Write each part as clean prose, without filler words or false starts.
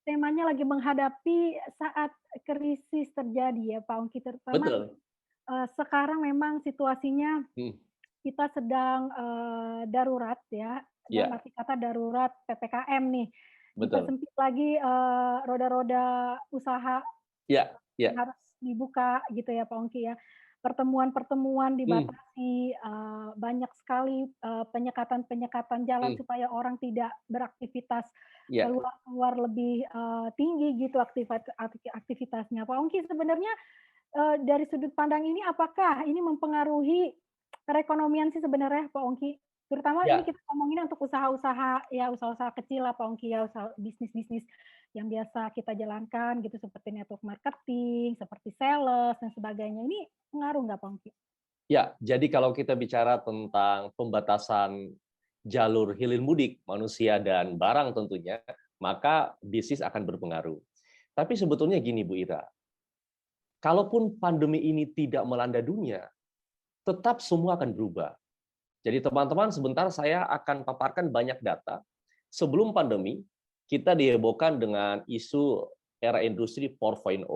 temanya lagi menghadapi saat krisis terjadi ya Pak Ongki, terutama, Betul. sekarang memang situasinya Mhm. kita sedang, darurat ya, dalam Iya, arti kata darurat PPKM nih. betul. Dipersempit lagi, roda-roda usaha Iya, yang iya. harus dibuka gitu ya, Pak Ongki ya. Pertemuan-pertemuan Mhm, dibatasi, banyak sekali, penyekatan-penyekatan jalan mhm. supaya orang tidak beraktivitas Iya, keluar lebih, tinggi gitu aktivitasnya. Pak Ongki sebenarnya, dari sudut pandang ini apakah ini mempengaruhi perekonomian sih sebenarnya Pak Ongki? Terutama ini iya. kita ngomongin untuk usaha-usaha ya, usaha-usaha kecil lah Pak Ongki ya, usaha bisnis-bisnis yang biasa kita jalankan gitu seperti network marketing, seperti sales dan sebagainya. Ini pengaruh nggak Pak Ongki? Ya, jadi kalau kita bicara tentang pembatasan jalur hilir mudik manusia dan barang tentunya, maka bisnis akan berpengaruh. Tapi sebetulnya gini Bu Ira, kalaupun pandemi ini tidak melanda dunia, tetap semua akan berubah. Jadi teman-teman, sebentar saya akan paparkan banyak data. Sebelum pandemi, kita dihebohkan dengan isu era industri 4.0.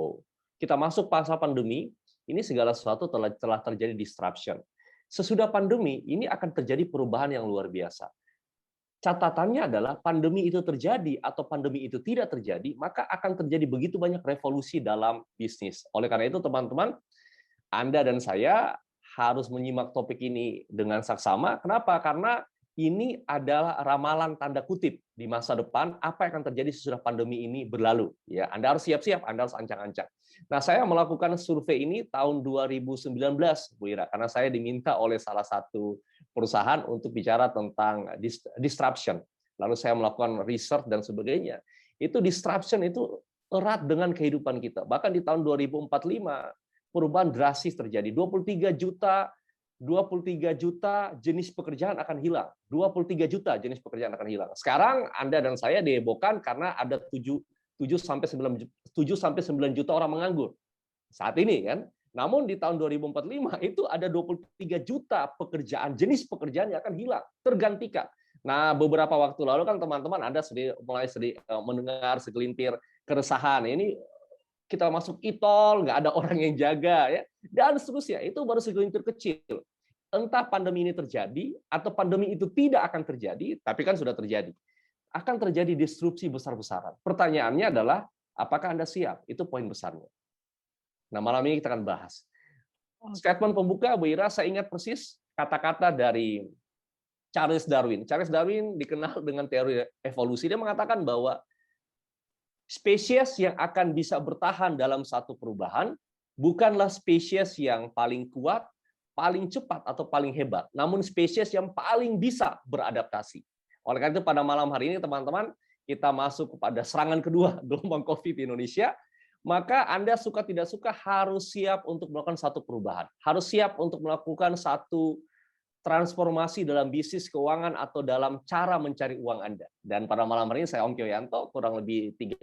Kita masuk masa pandemi, ini segala sesuatu telah terjadi disruption. Sesudah pandemi, ini akan terjadi perubahan yang luar biasa. Catatannya adalah pandemi itu terjadi atau pandemi itu tidak terjadi, maka akan terjadi begitu banyak revolusi dalam bisnis. Oleh karena itu, teman-teman, anda dan saya harus menyimak topik ini dengan saksama. Kenapa? Karena ini adalah ramalan tanda kutip di masa depan apa yang akan terjadi sesudah pandemi ini berlalu. Ya, Anda harus siap-siap, Anda harus ancang-ancang. Nah, saya melakukan survei ini tahun 2019, Bu Ira, karena saya diminta oleh salah satu perusahaan untuk bicara tentang disruption. Lalu saya melakukan research dan sebagainya. Itu disruption itu erat dengan kehidupan kita. Bahkan di tahun 2045 perubahan drastis terjadi. 23 juta jenis pekerjaan akan hilang. 23 juta jenis pekerjaan akan hilang. Sekarang Anda dan saya dihebohkan karena ada 7 sampai 9 juta orang menganggur. Saat ini kan. Namun di tahun 2045 itu ada 23 juta pekerjaan, jenis pekerjaan yang akan hilang, tergantikan. Nah, beberapa waktu lalu kan teman-teman Anda mulai mendengar segelintir keresahan. Ini kita masuk e-tol, nggak ada orang yang jaga, ya, dan seterusnya. Itu baru segelintir kecil. Entah pandemi ini terjadi, atau pandemi itu tidak akan terjadi, tapi kan sudah terjadi. Akan terjadi disrupsi besar-besaran. Pertanyaannya adalah, apakah Anda siap? Itu poin besarnya. Nah, malam ini kita akan bahas. Oke. Statement pembuka, Bu Ira, saya ingat persis kata-kata dari Charles Darwin. Charles Darwin dikenal dengan teori evolusi. Dia mengatakan bahwa spesies yang akan bisa bertahan dalam satu perubahan bukanlah spesies yang paling kuat, paling cepat, atau paling hebat, namun spesies yang paling bisa beradaptasi. Oleh karena itu pada malam hari ini teman-teman, kita masuk kepada serangan kedua gelombang COVID di Indonesia, maka Anda suka tidak suka harus siap untuk melakukan satu perubahan. Harus siap untuk melakukan satu transformasi dalam bisnis keuangan atau dalam cara mencari uang Anda. Dan pada malam hari ini saya Ongki Yanto, kurang lebih 30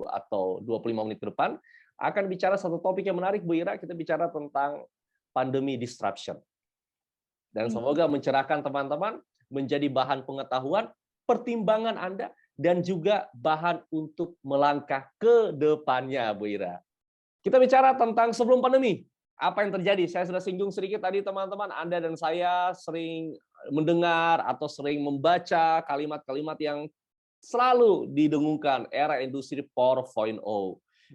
atau 25 menit ke depan, akan bicara satu topik yang menarik, Bu Ira. Kita bicara tentang pandemi disruption. Dan Iya. semoga mencerahkan teman-teman, menjadi bahan pengetahuan, pertimbangan Anda, dan juga bahan untuk melangkah ke depannya, Bu Ira. Kita bicara tentang sebelum pandemi. Apa yang terjadi? Saya sudah singgung sedikit tadi teman-teman, Anda dan saya sering mendengar atau sering membaca kalimat-kalimat yang selalu didengungkan era industri 4.0.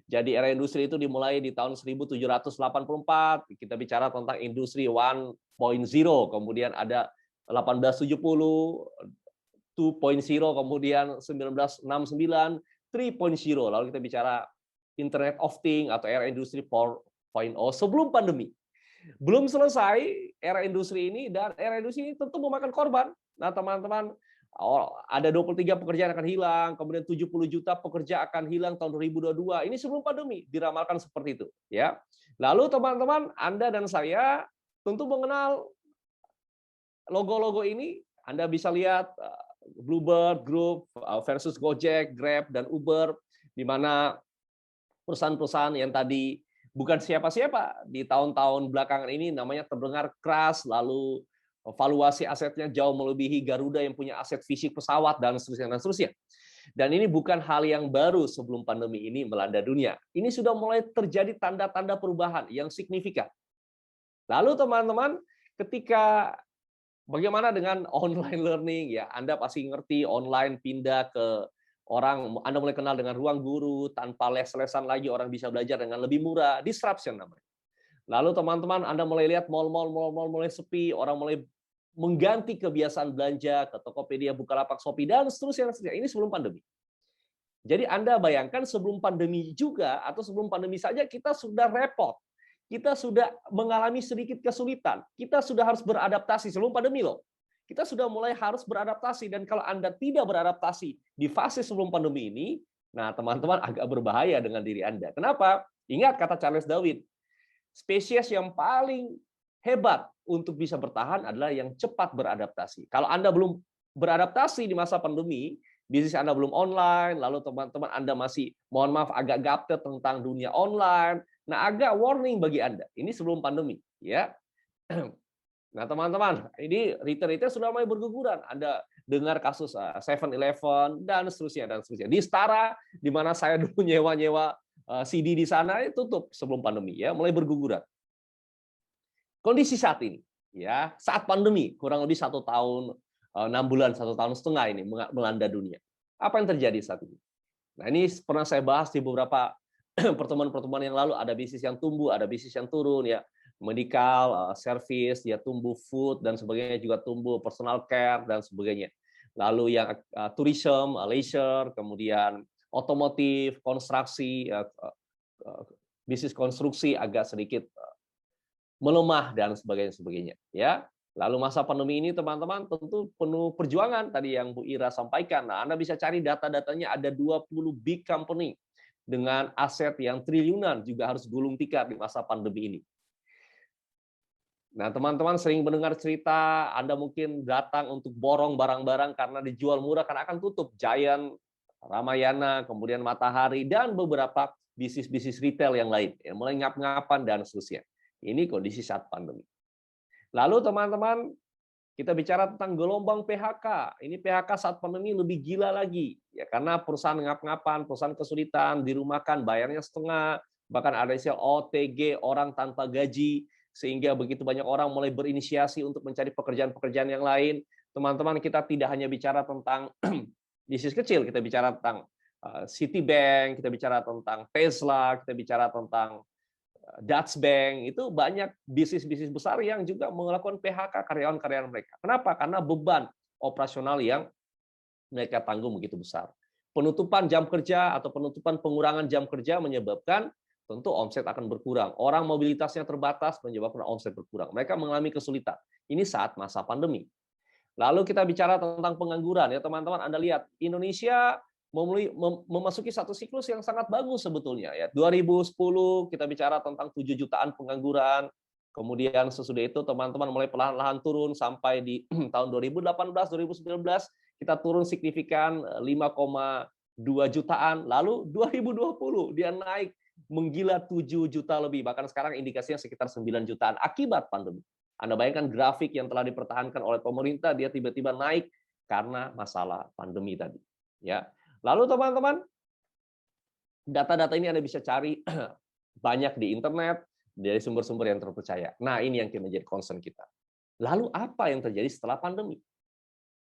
Jadi era industri itu dimulai di tahun 1784, kita bicara tentang industri 1.0, kemudian ada 1870, 2.0, kemudian 1969, 3.0. Lalu kita bicara Internet of Things atau era industri 4.0 sebelum pandemi. Belum selesai era industri ini, dan era industri ini tentu memakan korban. Nah, teman-teman, ada 23 pekerjaan akan hilang, kemudian 70 juta pekerja akan hilang tahun 2022. Ini sebelum pandemi diramalkan seperti itu, ya. Lalu teman-teman, Anda dan saya tentu mengenal logo-logo ini. Anda bisa lihat Bluebird Group versus Gojek, Grab, dan Uber, di mana perusahaan-perusahaan yang tadi bukan siapa-siapa di tahun-tahun belakangan ini namanya terdengar keras, lalu valuasi asetnya jauh melebihi Garuda yang punya aset fisik pesawat, dan seterusnya dan seterusnya. Dan ini bukan hal yang baru sebelum pandemi ini melanda dunia. Ini sudah mulai terjadi tanda-tanda perubahan yang signifikan. Lalu teman-teman, ketika bagaimana dengan online learning ya? Anda pasti ngerti online pindah ke orang, Anda mulai kenal dengan ruang guru, tanpa les-lesan lagi orang bisa belajar dengan lebih murah, disruption namanya. Lalu teman-teman, Anda mulai lihat mall-mall mulai sepi, orang mulai mengganti kebiasaan belanja ke Tokopedia, Bukalapak, Shopee, dan seterusnya. Ini sebelum pandemi. Jadi Anda bayangkan sebelum pandemi juga, atau sebelum pandemi saja kita sudah repot. Kita sudah mengalami sedikit kesulitan. Kita sudah harus beradaptasi sebelum pandemi loh. Kita sudah mulai harus beradaptasi, dan kalau Anda tidak beradaptasi di fase sebelum pandemi ini, nah teman-teman agak berbahaya dengan diri Anda. Kenapa? Ingat kata Charles Darwin, spesies yang paling hebat untuk bisa bertahan adalah yang cepat beradaptasi. Kalau Anda belum beradaptasi di masa pandemi, bisnis Anda belum online, lalu teman-teman Anda masih, mohon maaf, agak gaptek tentang dunia online, nah agak warning bagi Anda. Ini sebelum pandemi, ya. Nah, teman-teman, ini retail-retail sudah mulai berguguran. Anda dengar kasus 7-Eleven dan seterusnya dan seterusnya. Di Setara, di mana saya dulu nyewa-nyewa CD di sana, itu tutup sebelum pandemi, ya, mulai berguguran. Kondisi saat ini, ya, saat pandemi, kurang lebih 1 tahun 6 bulan, 1 tahun setengah ini melanda dunia. Apa yang terjadi saat ini? Nah, ini pernah saya bahas di beberapa pertemuan-pertemuan yang lalu. Ada bisnis yang tumbuh, ada bisnis yang turun, ya. Medical, service, ya tumbuh, food dan sebagainya juga tumbuh, personal care dan sebagainya. Lalu yang tourism, leisure, kemudian otomotif, konstruksi, bisnis konstruksi agak sedikit melemah dan sebagainya, ya. Lalu masa pandemi ini teman-teman tentu penuh perjuangan tadi yang Bu Ira sampaikan. Nah, Anda bisa cari data-datanya, ada 20 big company dengan aset yang triliunan juga harus gulung tikar di masa pandemi ini. Nah, teman-teman sering mendengar cerita, Anda mungkin datang untuk borong barang-barang karena dijual murah karena akan tutup. Giant, Ramayana, kemudian Matahari, dan beberapa bisnis-bisnis retail yang lain, ya, mulai ngap-ngapan dan seterusnya. Ini kondisi saat pandemi. Lalu teman-teman, kita bicara tentang gelombang PHK. Ini PHK saat pandemi lebih gila lagi, ya, karena perusahaan ngap-ngapan, perusahaan kesulitan, dirumahkan, bayarnya setengah, bahkan ada istilah OTG, orang tanpa gaji, sehingga begitu banyak orang mulai berinisiasi untuk mencari pekerjaan-pekerjaan yang lain. Teman-teman, kita tidak hanya bicara tentang bisnis kecil, kita bicara tentang Citibank, kita bicara tentang Tesla, kita bicara tentang Dutch Bank, itu banyak bisnis-bisnis besar yang juga melakukan PHK karyawan-karyawan mereka. Kenapa? Karena beban operasional yang mereka tanggung begitu besar. Penutupan jam kerja atau penutupan pengurangan jam kerja menyebabkan tentu omset akan berkurang. Orang mobilitasnya terbatas menyebabkan omset berkurang. Mereka mengalami kesulitan. Ini saat masa pandemi. Lalu kita bicara tentang pengangguran, ya teman-teman. Anda lihat Indonesia memasuki satu siklus yang sangat bagus sebetulnya, ya. 2010 kita bicara tentang 7 jutaan pengangguran. Kemudian sesudah itu teman-teman mulai perlahan-lahan turun sampai di tahun 2018, 2019 kita turun signifikan 5,2 jutaan. Lalu 2020 dia naik menggila 7 juta lebih, bahkan sekarang indikasinya sekitar 9 jutaan akibat pandemi. Anda bayangkan grafik yang telah dipertahankan oleh pemerintah, dia tiba-tiba naik karena masalah pandemi tadi, ya. Lalu teman-teman, data-data ini Anda bisa cari banyak di internet dari sumber-sumber yang terpercaya. Nah, ini yang menjadi concern kita. Lalu apa yang terjadi setelah pandemi?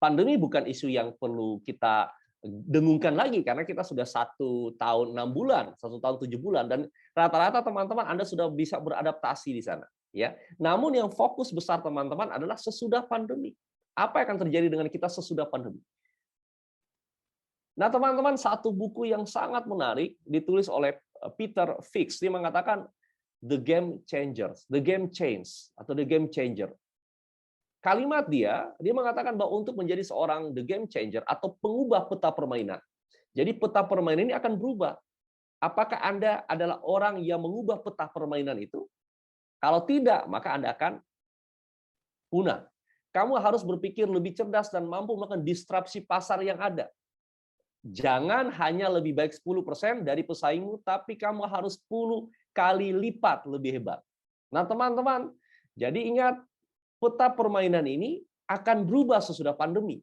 Pandemi bukan isu yang perlu kita dengungkan lagi karena kita sudah 1 tahun 6 bulan, 1 tahun 7 bulan, dan rata-rata teman-teman Anda sudah bisa beradaptasi di sana, ya. Namun yang fokus besar teman-teman adalah sesudah pandemi. Apa yang akan terjadi dengan kita sesudah pandemi? Nah, teman-teman, satu buku yang sangat menarik ditulis oleh Peter Fix. Dia mengatakan The Game Changers, The Game Change atau The Game Changer. Kalimat dia mengatakan bahwa untuk menjadi seorang the game changer atau pengubah peta permainan. Jadi peta permainan ini akan berubah. Apakah Anda adalah orang yang mengubah peta permainan itu? Kalau tidak, maka Anda akan punah. Kamu harus berpikir lebih cerdas dan mampu melakukan disrupsi pasar yang ada. Jangan hanya lebih baik 10% dari pesaingmu, tapi kamu harus 10 kali lipat lebih hebat. Nah, teman-teman, jadi ingat, peta permainan ini akan berubah sesudah pandemi.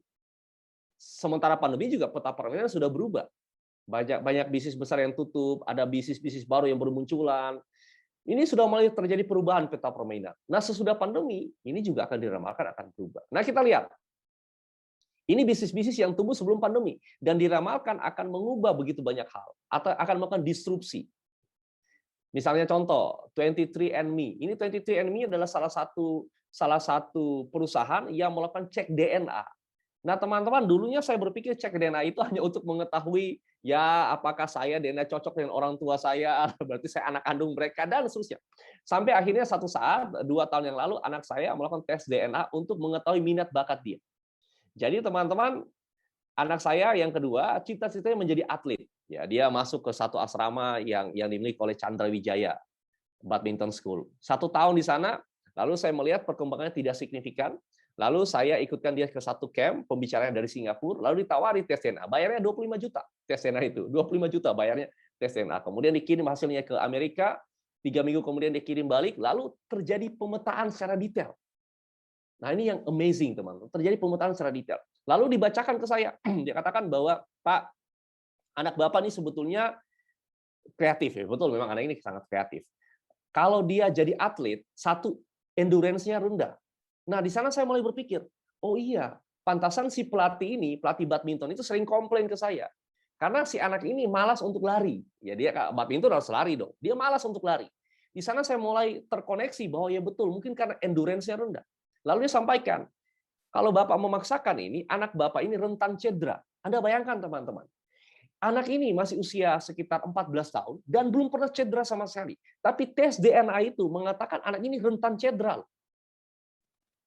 sementara pandemi juga peta permainan sudah berubah. Banyak bisnis besar yang tutup, ada bisnis-bisnis baru yang bermunculan. Ini sudah mulai terjadi perubahan peta permainan. Nah, sesudah pandemi, ini juga akan diramalkan akan berubah. Nah, kita lihat. Ini bisnis-bisnis yang tumbuh sebelum pandemi dan diramalkan akan mengubah begitu banyak hal atau akan melakukan disrupsi. Misalnya contoh 23andMe. Ini 23andMe adalah salah satu perusahaan yang melakukan cek DNA. Nah, teman-teman, dulunya saya berpikir cek DNA itu hanya untuk mengetahui ya apakah saya DNA cocok dengan orang tua saya, berarti saya anak kandung mereka dan seterusnya. Sampai akhirnya satu saat 2 tahun yang lalu anak saya melakukan tes DNA untuk mengetahui minat bakat dia. Jadi teman-teman, anak saya yang kedua cita-citanya menjadi atlet. Ya, dia masuk ke satu asrama yang dimiliki oleh Chandra Wijaya Badminton School. 1 tahun di sana, lalu saya melihat perkembangannya tidak signifikan. Lalu saya ikutkan dia ke satu camp, pembicaraan dari Singapura, lalu ditawari tes DNA. Bayarnya 25 juta tes DNA itu. 25 juta bayarnya tes DNA. Kemudian dikirim hasilnya ke Amerika, 3 minggu kemudian dikirim balik, lalu terjadi pemetaan secara detail. Nah, ini yang amazing, teman-teman. Terjadi pemetaan secara detail. Lalu dibacakan ke saya. Dia katakan bahwa, Pak, anak Bapak ini sebetulnya kreatif. Ya. Betul, memang anak ini sangat kreatif. Kalau dia jadi atlet, satu, endurance-nya rendah. Nah, di sana saya mulai berpikir, oh iya, pantasan si pelatih badminton itu sering komplain ke saya. Karena si anak ini malas untuk lari. Ya, dia badminton harus lari dong. Dia malas untuk lari. Di sana saya mulai terkoneksi bahwa ya betul, mungkin karena endurance-nya rendah. Lalu dia sampaikan, kalau Bapak memaksakan ini, anak Bapak ini rentan cedera. Anda bayangkan, teman-teman. Anak ini masih usia sekitar 14 tahun dan belum pernah cedera sama sekali. Tapi tes DNA itu mengatakan anak ini rentan cedera.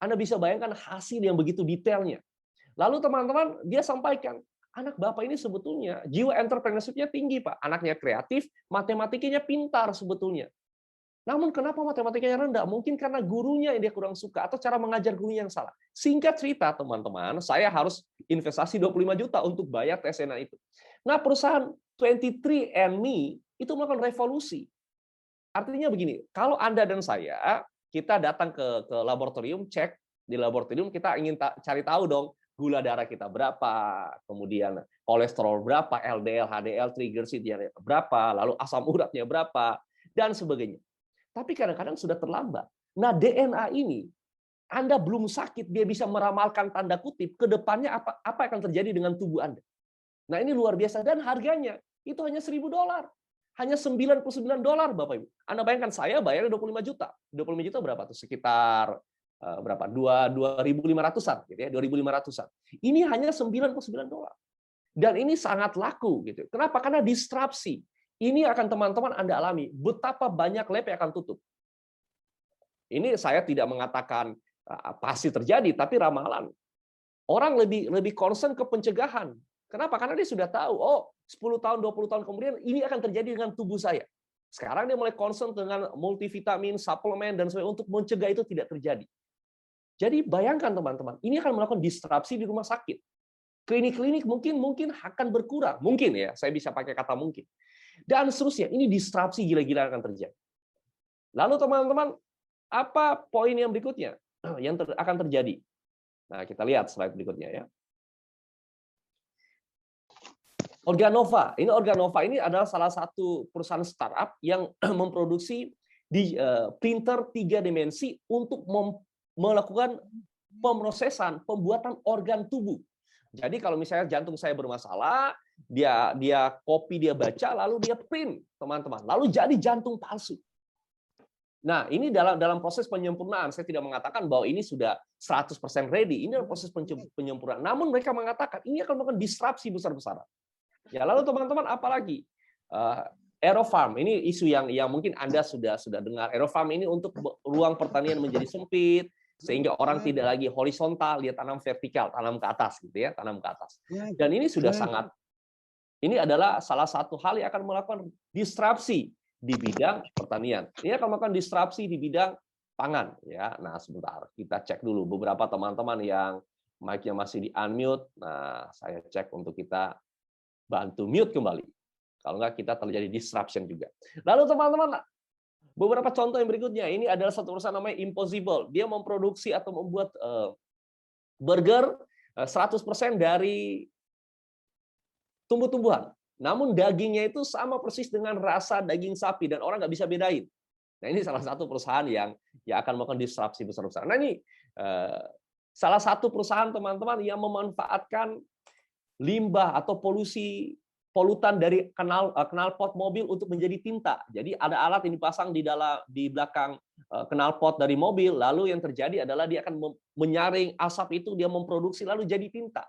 Anda bisa bayangkan hasil yang begitu detailnya. Lalu teman-teman, dia sampaikan, anak Bapak ini sebetulnya jiwa entrepreneurship-nya tinggi, Pak. Anaknya kreatif, matematikanya pintar sebetulnya. Namun kenapa matematikanya rendah? Mungkin karena gurunya yang dia kurang suka atau cara mengajar gurunya yang salah. Singkat cerita, teman-teman, saya harus investasi 25 juta untuk bayar tes DNA itu. Nah, perusahaan 23andMe itu melakukan revolusi. Artinya begini, kalau Anda dan saya, kita datang ke laboratorium, cek di laboratorium, kita ingin cari tahu dong, gula darah kita berapa, kemudian kolesterol berapa, LDL, HDL, triglyceride berapa, lalu asam uratnya berapa, dan sebagainya. Tapi kadang-kadang sudah terlambat. Nah, DNA ini, Anda belum sakit, dia bisa meramalkan tanda kutip, ke depannya apa akan terjadi dengan tubuh Anda. Nah, ini luar biasa. Dan harganya itu hanya $1.000. Hanya $99, Bapak Ibu. Anda bayangkan, saya bayarnya 25 juta. 25 juta berapa tuh? Sekitar berapa? 2.500-an, gitu ya, 2.500-an. Ini hanya $99. Dan ini sangat laku, gitu. Kenapa? Karena disrupsi. Ini akan teman-teman Anda alami, betapa banyak lab yang akan tutup. Ini saya tidak mengatakan pasti terjadi, tapi ramalan. Orang lebih concern ke pencegahan. Kenapa? Karena dia sudah tahu, oh 10 tahun, 20 tahun kemudian ini akan terjadi dengan tubuh saya. Sekarang dia mulai concern dengan multivitamin, suplemen, dan sebagainya untuk mencegah itu tidak terjadi. Jadi bayangkan teman-teman, ini akan melakukan disrupsi di rumah sakit. Klinik-klinik mungkin akan berkurang. Mungkin ya, saya bisa pakai kata mungkin. Dan seterusnya, ini disrupsi gila-gila akan terjadi. Lalu teman-teman, apa poin yang berikutnya yang akan terjadi? Nah, kita lihat slide berikutnya ya. Organova ini adalah salah satu perusahaan startup yang memproduksi printer 3 dimensi untuk melakukan pemrosesan, pembuatan organ tubuh. Jadi kalau misalnya jantung saya bermasalah, dia copy, dia baca, lalu dia print, teman-teman. Lalu jadi jantung palsu. Nah, ini dalam proses penyempurnaan. Saya tidak mengatakan bahwa ini sudah 100% ready. Ini adalah proses penyempurnaan. Namun mereka mengatakan ini akan melakukan disrupsi besar-besaran. Ya, lalu teman-teman apalagi? Aerofarm, ini isu yang mungkin Anda sudah dengar. Aerofarm ini untuk ruang pertanian menjadi sempit, sehingga orang tidak lagi horizontal, dia tanam vertikal, tanam ke atas gitu ya, tanam ke atas. Dan ini sudah ini adalah salah satu hal yang akan melakukan disrupsi di bidang pertanian. Ini akan melakukan disrupsi di bidang pangan ya. Nah, sebentar kita cek dulu beberapa teman-teman yang mic-nya masih di unmute. Nah, saya cek untuk kita bantu mute kembali. Kalau enggak kita terjadi disruption juga. Lalu teman-teman, beberapa contoh yang berikutnya, ini adalah satu perusahaan namanya Impossible. Dia memproduksi atau membuat burger 100% dari tumbuh-tumbuhan. Namun dagingnya itu sama persis dengan rasa daging sapi dan orang nggak bisa bedain. Nah ini salah satu perusahaan yang akan melakukan disrupsi besar-besaran. Nah ini salah satu perusahaan teman-teman yang memanfaatkan limbah atau polutan dari knalpot mobil untuk menjadi tinta. Jadi ada alat yang dipasang di belakang knalpot dari mobil, lalu yang terjadi adalah dia akan menyaring asap itu, dia memproduksi lalu jadi tinta.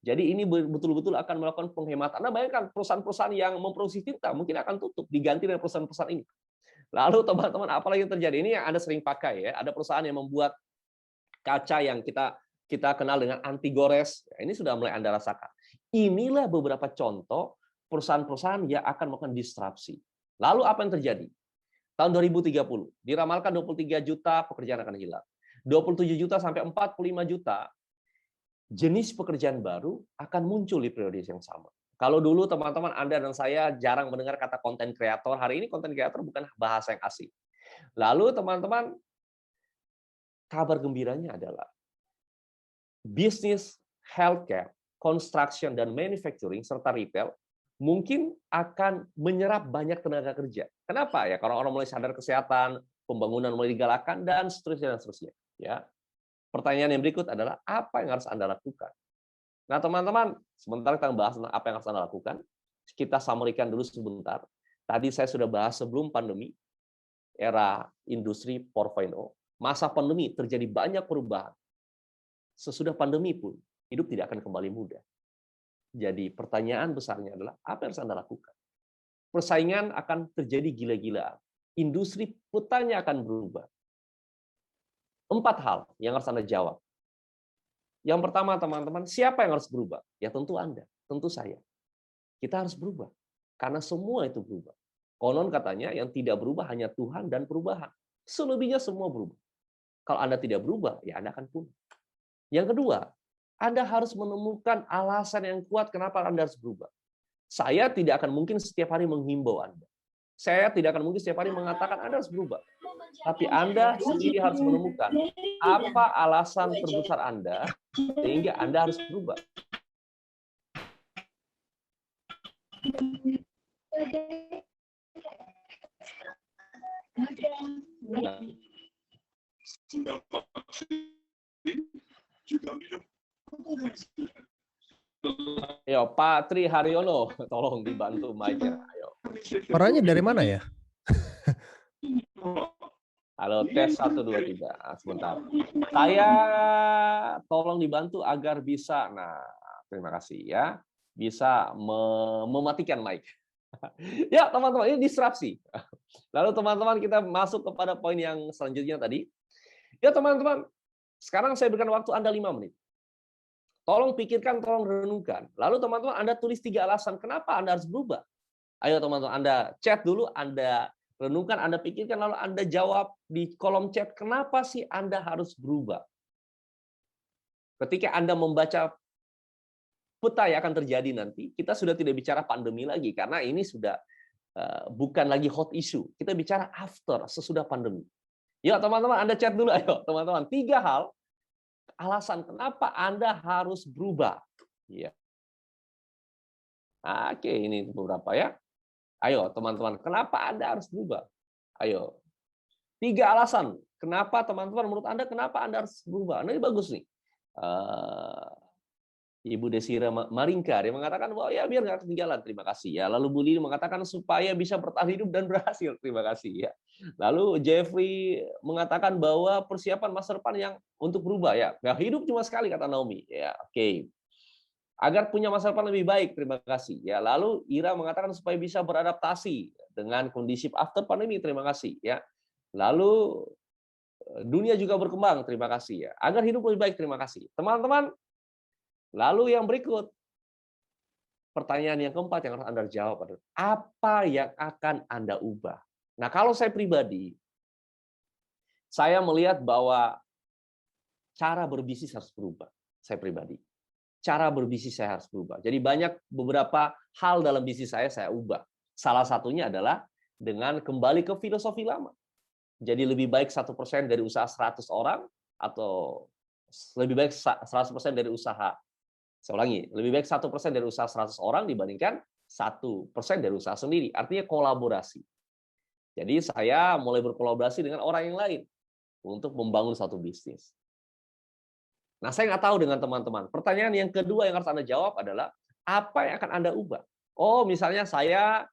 Jadi ini betul-betul akan melakukan penghematan. Anda bayangkan perusahaan-perusahaan yang memproduksi tinta mungkin akan tutup, diganti dengan perusahaan-perusahaan ini. Lalu teman-teman, apa lagi yang terjadi? Ini yang Anda sering pakai ya. Ada perusahaan yang membuat kaca yang kita kenal dengan anti gores. Ini sudah mulai Anda rasakan. Inilah beberapa contoh perusahaan-perusahaan yang akan melakukan disrupsi. Lalu apa yang terjadi? Tahun 2030 diramalkan 23 juta pekerjaan akan hilang. 27 juta sampai 45 juta jenis pekerjaan baru akan muncul di periode yang sama. Kalau dulu teman-teman Anda dan saya jarang mendengar kata konten kreator, hari ini konten kreator bukan bahasa yang asing. Lalu teman-teman, kabar gembiranya adalah bisnis, healthcare, construction, dan manufacturing, serta retail mungkin akan menyerap banyak tenaga kerja. Kenapa? Ya, karena orang mulai sadar kesehatan, pembangunan mulai digalakkan, dan seterusnya, dan seterusnya. Ya. Pertanyaan yang berikut adalah, apa yang harus Anda lakukan? Nah, teman-teman, sementara kita bahas tentang apa yang harus Anda lakukan, kita summary-kan dulu sebentar. Tadi saya sudah bahas sebelum pandemi, era industri 4.0, masa pandemi terjadi banyak perubahan. Sesudah pandemi pun, hidup tidak akan kembali mudah. Jadi, pertanyaan besarnya adalah, apa yang harus Anda lakukan? Persaingan akan terjadi gila-gilaan. Industri putanya akan berubah. 4 hal yang harus Anda jawab. Yang pertama, teman-teman, siapa yang harus berubah? Ya tentu Anda, tentu saya. Kita harus berubah, karena semua itu berubah. Konon katanya yang tidak berubah hanya Tuhan dan perubahan. Selebihnya semua berubah. Kalau Anda tidak berubah, ya Anda akan punah. Yang kedua, Anda harus menemukan alasan yang kuat kenapa Anda harus berubah. Saya tidak akan mungkin setiap hari menghimbau Anda. Saya tidak akan mungkin setiap hari mengatakan Anda harus berubah. Tapi Anda sendiri harus menemukan apa alasan terbesar Anda sehingga Anda harus berubah. Nah. Ayo, Pak Tri Haryono, tolong dibantu mic-nya. Ayo. Suaranya dari mana ya? Halo, tes 1, 2, 3. Sebentar. Saya tolong dibantu agar bisa, nah, terima kasih ya, bisa mematikan mic. Ya, teman-teman, ini disrupsi. Lalu teman-teman, kita masuk kepada poin yang selanjutnya tadi. Ya, teman-teman, sekarang saya berikan waktu Anda 5 menit. Tolong pikirkan, tolong renungkan. Lalu teman-teman, Anda tulis 3 alasan kenapa Anda harus berubah. Ayo teman-teman, Anda chat dulu, Anda renungkan, Anda pikirkan, lalu Anda jawab di kolom chat, kenapa sih Anda harus berubah? Ketika Anda membaca peta yang akan terjadi nanti, kita sudah tidak bicara pandemi lagi, karena ini sudah bukan lagi hot issue. Kita bicara after, sesudah pandemi. Yuk teman-teman, Anda chat dulu, ayo teman-teman. 3 hal, alasan kenapa Anda harus berubah. Ya. Oke, ini beberapa ya. Ayo teman-teman, kenapa Anda harus berubah? Ayo. 3 alasan. Kenapa teman-teman, menurut Anda, kenapa Anda harus berubah? Nah, ini bagus nih. Ibu Desira Maringka, dia mengatakan bahwa ya biar nggak ketinggalan, terima kasih ya. Lalu Bu Lili mengatakan supaya bisa bertahan hidup dan berhasil, terima kasih ya. Lalu Jeffrey mengatakan bahwa persiapan masa depan yang untuk berubah ya. Nah, hidup cuma sekali kata Naomi, ya oke. Agar punya masa depan lebih baik, terima kasih ya. Lalu Ira mengatakan supaya bisa beradaptasi dengan kondisi after pandemi, terima kasih ya. Lalu dunia juga berkembang, terima kasih ya. Agar hidup lebih baik, terima kasih. Teman-teman, lalu yang berikut, pertanyaan yang keempat yang harus Anda jawab adalah, apa yang akan Anda ubah? Nah, kalau saya pribadi, saya melihat bahwa cara berbisnis harus berubah. Saya pribadi. Cara berbisnis saya harus berubah. Jadi beberapa hal dalam bisnis saya ubah. Salah satunya adalah dengan kembali ke filosofi lama. Jadi lebih baik 1% dari usaha 100 orang atau lebih baik 100% dari usaha. Saya ulangi, lebih baik 1% dari usaha 100 orang dibandingkan 1% dari usaha sendiri. Artinya kolaborasi. Jadi saya mulai berkolaborasi dengan orang yang lain untuk membangun satu bisnis. Nah, saya nggak tahu dengan teman-teman. Pertanyaan yang kedua yang harus Anda jawab adalah, apa yang akan Anda ubah? Oh, misalnya saya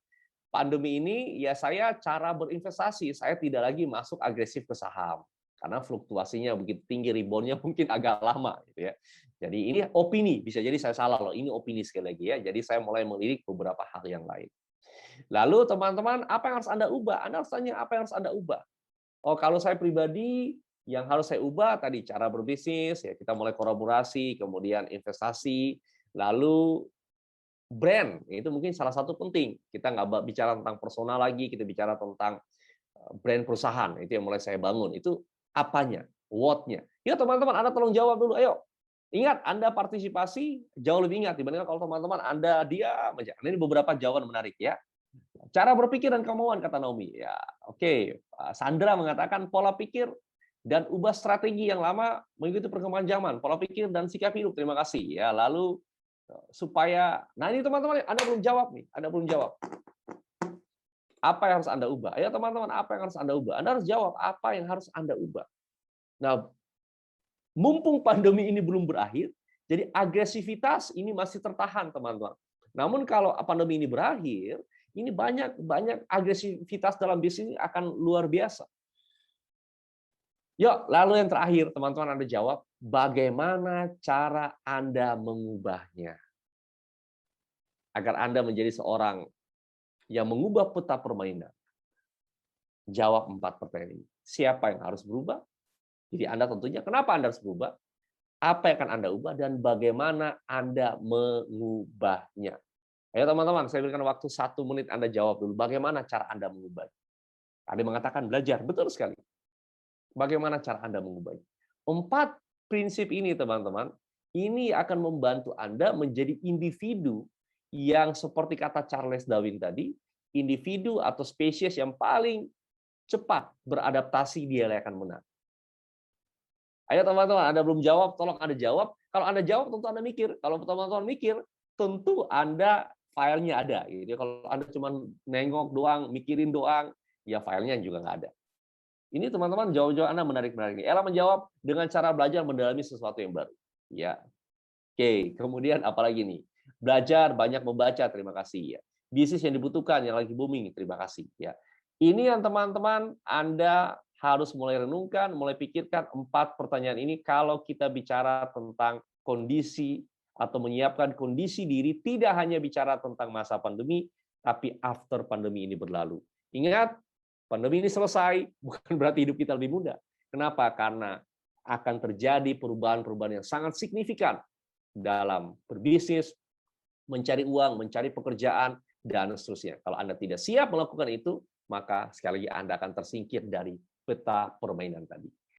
pandemi ini, ya saya cara berinvestasi, saya tidak lagi masuk agresif ke saham. Karena fluktuasinya begitu tinggi, reboundnya mungkin agak lama. Gitu ya. Jadi ini opini, bisa jadi saya salah loh, ini opini sekali lagi ya. Jadi saya mulai melirik beberapa hal yang lain. Lalu teman-teman, apa yang harus Anda ubah? Anda harus tanya, apa yang harus Anda ubah? Oh, kalau saya pribadi, yang harus saya ubah tadi cara berbisnis, ya kita mulai kolaborasi, kemudian investasi, lalu brand, itu mungkin salah satu penting. Kita nggak bicara tentang personal lagi, kita bicara tentang brand perusahaan, itu yang mulai saya bangun. Itu apanya? What-nya. Ya teman-teman, Anda tolong jawab dulu, ayo. Ingat, Anda partisipasi jauh lebih ingat dibandingkan kalau teman-teman Anda diam aja. Ini beberapa jawaban menarik ya. Cara berpikir dan kemauan, kata Naomi. Ya, oke. Sandra mengatakan pola pikir dan ubah strategi yang lama mengikuti perkembangan zaman. Pola pikir dan sikap hidup. Terima kasih. Ya, lalu supaya, nah ini teman-teman, Anda belum jawab nih. Anda belum jawab. Apa yang harus Anda ubah? Ayo teman-teman, apa yang harus Anda ubah? Anda harus jawab apa yang harus Anda ubah. Nah, mumpung pandemi ini belum berakhir, jadi agresivitas ini masih tertahan, teman-teman. Namun kalau pandemi ini berakhir, ini banyak agresivitas dalam bisnis akan luar biasa. Yuk, lalu yang terakhir, teman-teman Anda jawab, bagaimana cara Anda mengubahnya? Agar Anda menjadi seorang yang mengubah peta permainan. Jawab 4 pertanyaan ini. Siapa yang harus berubah? Jadi Anda tentunya, kenapa Anda harus berubah? Apa yang akan Anda ubah? Dan bagaimana Anda mengubahnya? Ayo teman-teman, saya berikan waktu 1 menit Anda jawab dulu. Bagaimana cara Anda mengubahnya? Ada yang mengatakan belajar. Betul sekali. Bagaimana cara Anda mengubahnya? 4 prinsip ini, teman-teman, ini akan membantu Anda menjadi individu yang seperti kata Charles Darwin tadi, individu atau spesies yang paling cepat beradaptasi, dia yang akan menang. Ayo teman-teman, Anda belum jawab, tolong Anda jawab. Kalau Anda jawab, tentu Anda mikir. Kalau teman-teman mikir, tentu Anda filenya ada. Gitu. Kalau Anda cuma nengok doang, mikirin doang, ya filenya juga nggak ada. Ini teman-teman, jawab-jawab Anda menarik-menarik. Ella menjawab dengan cara belajar mendalami sesuatu yang baru. Ya, oke. Kemudian apalagi nih? Belajar banyak membaca, terima kasih. Ya. Bisnis yang dibutuhkan, yang lagi booming, terima kasih. Ya. Ini yang teman-teman Anda harus mulai renungkan, mulai pikirkan 4 pertanyaan ini kalau kita bicara tentang kondisi atau menyiapkan kondisi diri, tidak hanya bicara tentang masa pandemi, tapi after pandemi ini berlalu. Ingat, pandemi ini selesai, bukan berarti hidup kita lebih mudah. Kenapa? Karena akan terjadi perubahan-perubahan yang sangat signifikan dalam berbisnis, mencari uang, mencari pekerjaan, dan seterusnya. Kalau Anda tidak siap melakukan itu, maka sekali lagi Anda akan tersingkir dari peta permainan tadi.